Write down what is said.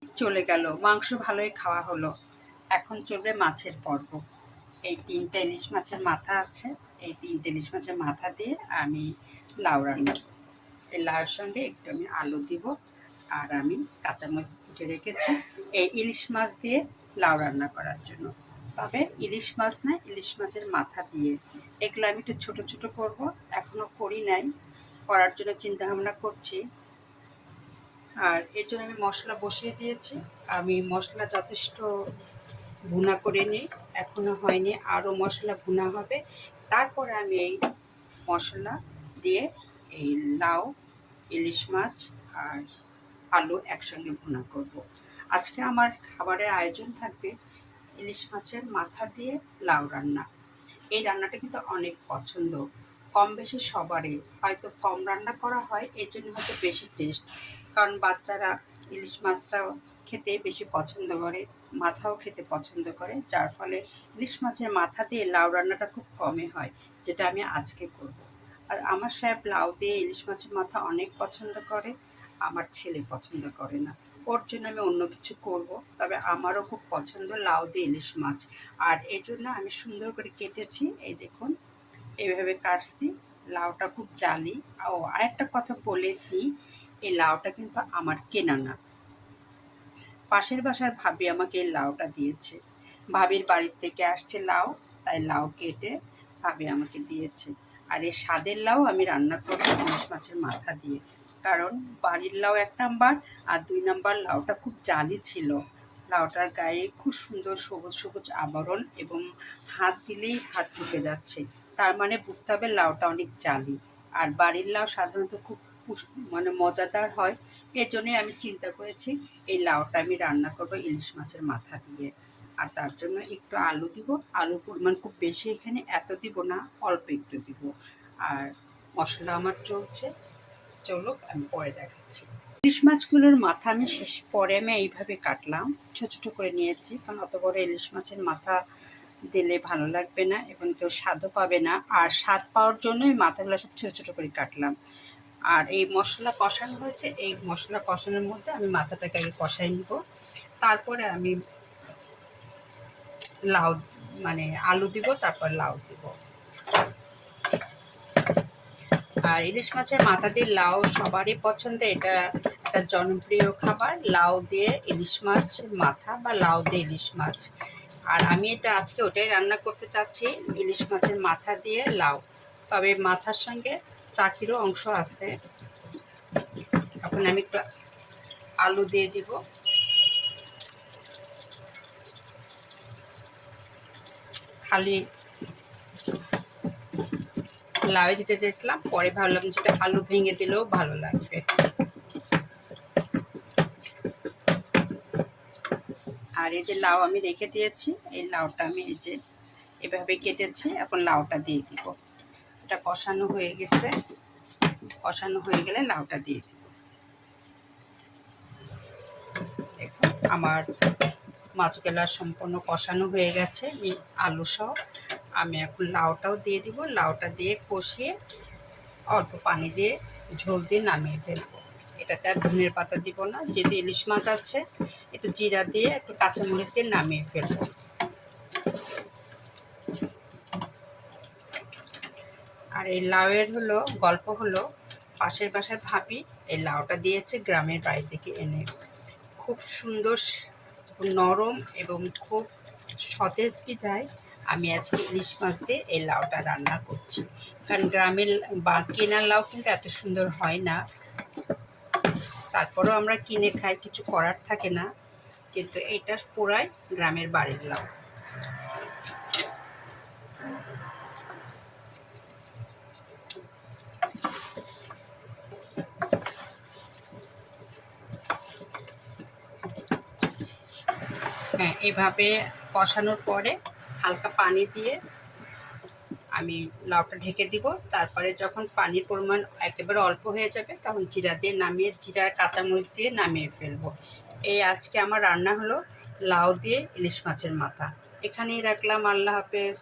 চলে গেল, মাংস ভালোই খাওয়া হলো। এখন চলবে মাছের পর্ব। এই ৩টা ইলিশ মাছের মাথা আছে। এই ৩টে ইলিশ মাছের মাথা দিয়ে আমি লাউ রান্না করব। এই লাউয়ের সঙ্গে একটু আমি আলু দিব, আর আমি কাঁচামরিচ কুটে রেখেছি এই ইলিশ মাছ দিয়ে লাউ রান্না করার জন্য। তবে ইলিশ মাছ না, ইলিশ মাছের মাথা দিয়ে। এগুলো আমি একটু ছোটো ছোটো করবো, এখনও করি নাই, করার জন্য চিন্তাভাবনা করছি। আর এর জন্য আমি মশলা বসিয়ে দিয়েছি। আমি মশলা যথেষ্ট ভুনা করে নিই, এখনও হয়নি, আরও মশলা ভুনা হবে। তারপরে আমি এই মশলা দিয়ে এই লাউ, ইলিশ মাছ আর আলু একসঙ্গে ভুনা করব। আজকে আমার খাবারের আয়োজন থাকবে ইলিশ মাছের মাথা দিয়ে লাউ রান্না। এই রান্নাটা কিন্তু অনেক পছন্দ, কম বেশি সবারই। হয়তো কম রান্না করা হয়, এর জন্য হয়তো বেশি টেস্ট। কারণ বাচ্চারা ইলিশ মাছটাও খেতে বেশি পছন্দ করে, মাথাও খেতে পছন্দ করে, যার ফলে ইলিশ মাছের মাথা দিয়ে লাউ রান্নাটা খুব কমই হয়, যেটা আমি আজকে করব। আর আমার সাহেব লাউ দিয়ে ইলিশ মাছের মাথা অনেক পছন্দ করে, আমার ছেলে পছন্দ করে না। ওর জন্য আমি অন্য কিছু করব, তবে আমারও খুব পছন্দ লাউ দিয়ে ইলিশ মাছ। আর এই জন্য আমি সুন্দর করে কেটেছি, এই দেখুন এইভাবে কাটছি। লাউটা খুব জালি। ও আরেকটা কথা বলে দিই, এই লাউটা কিন্তু আমার কেনা না, পাশের বাসার ভাবি আমাকে এই লাউটা দিয়েছে। ভাবির বাড়ির থেকে আসছে লাউ, তাই লাউ কেটে ভাবি আমাকে দিয়েছে। আর এই স্বাদের লাউ আমি রান্না করব ইলিশ মাছের মাথা দিয়ে, কারণ বাড়ির লাউ ১ নাম্বার, আর ২ নাম্বার লাউটা খুব জালি ছিল। লাউটার গায়ে খুব সুন্দর সবুজ সবুজ আবরণ, এবং হাত দিলেই হাত ঢুকে যাচ্ছে, তার মানে বুঝতে হবে লাউটা অনেক জালি। আর বাড়ির লাউ সাধারণত খুব মানে মজাদার হয়। এর জন্যই আমি চিন্তা করেছি এই লাউটা আমি রান্না করব ইলিশ মাছের মাথা দিয়ে। আর তার জন্য একটু আলু দিব, আলুর পরিমাণ খুব বেশি এখানে এত দিব না, অল্প একটু দিব। আর মশলা আমার চলছে, চলুক, আমি পরে দেখাচ্ছি। ইলিশ মাছগুলোর মাথা আমি পরে আমি এইভাবে কাটলাম, ছোটো ছোটো করে নিয়েছি, কারণ অত বড় ইলিশ মাছের মাথা দিলে ভালো লাগবে না এবং কেউ স্বাদও পাবে না। আর স্বাদ পাওয়ার জন্য এই মাথাগুলো সব ছোটো ছোটো করে কাটলাম। আর এই মশলা কষানো হয়েছে, এই মশলা কষানোর মধ্যে আমি মাথাটাকে আগে কষাই নিব, তারপরে আমি লাউ মানে আলু দিব, তারপর লাউ দিব। আর ইলিশ মাছের মাথা দিয়ে লাউ সবারই পছন্দ, এটা একটা জনপ্রিয় খাবার, লাউ দিয়ে ইলিশ মাছ মাথা বা লাউ দিয়ে ইলিশ মাছ। আর আমি এটা আজকে ওটাই রান্না করতে চাচ্ছি, ইলিশ মাছের মাথা দিয়ে লাউ। তবে মাথার সঙ্গে চাকিরও অংশ আছে। এখন আমি একটু আলু দিয়ে দিব, খালি লাউ দিতে চেয়েছিলাম, পরে ভাবলাম যেটা আলু ভেঙে দিলেও ভালো লাগবে। আর এই যে লাউ আমি রেখে দিয়েছি, এই লাউটা আমি এই যে এভাবে কেটেছি, এখন লাউটা দিয়ে দিব। এটা কষানো হয়ে গেছে, কষানো হয়ে গেলে লাউটা দিয়ে দিব। দেখুন আমার মাছগুলা সম্পূর্ণ কষানো হয়ে গেছে, আমি আলু সহ। আমি এখন লাউটাও দিয়ে দিব, লাউটা দিয়ে কষিয়ে অল্প পানি দিয়ে ঝোল দিয়ে নামিয়ে ফেলবো। এটাতে আর ধনের পাতা দিব না, যেহেতু ইলিশ মাছ আছে, একটু জিরা দিয়ে একটু কাঁচামরিচ দিয়ে নামিয়ে ফেলবো। আর এই লাউয়ের গল্প হলো, পাশের বাসায় ভাবি এই লাউটা দিয়েছে গ্রামের বাড়ি থেকে এনে, খুব সুন্দর নরম এবং খুব সতেজ বিধায় আমি আজকে ইলিশ মাছ দিয়ে এই লাউটা রান্না করছি। কারণ গ্রামের বা কেনার লাউ কিন্তু এত সুন্দর হয় না, তারপরেও আমরা কিনে খাই, কিছু করার থাকে না, কিন্তু এইটা পুরাই গ্রামের বাড়ির লাউ। হ্যাঁ, এভাবে কষানোর পরে হালকা পানি দিয়ে আমি লাউটা ঢেকে দিব। তারপরে যখন পানির পরিমাণ একেবারে অল্প হয়ে যাবে, তখন জিরা দিয়ে নামিয়ে, জিরা কাঁচামরিচ দিয়ে নামিয়ে ফেলবো। এই আজকে আমার রান্না হলো লাউ দিয়ে ইলিশ মাছের মাথা। এখানেই রাখলাম, আল্লাহ হাফেজ।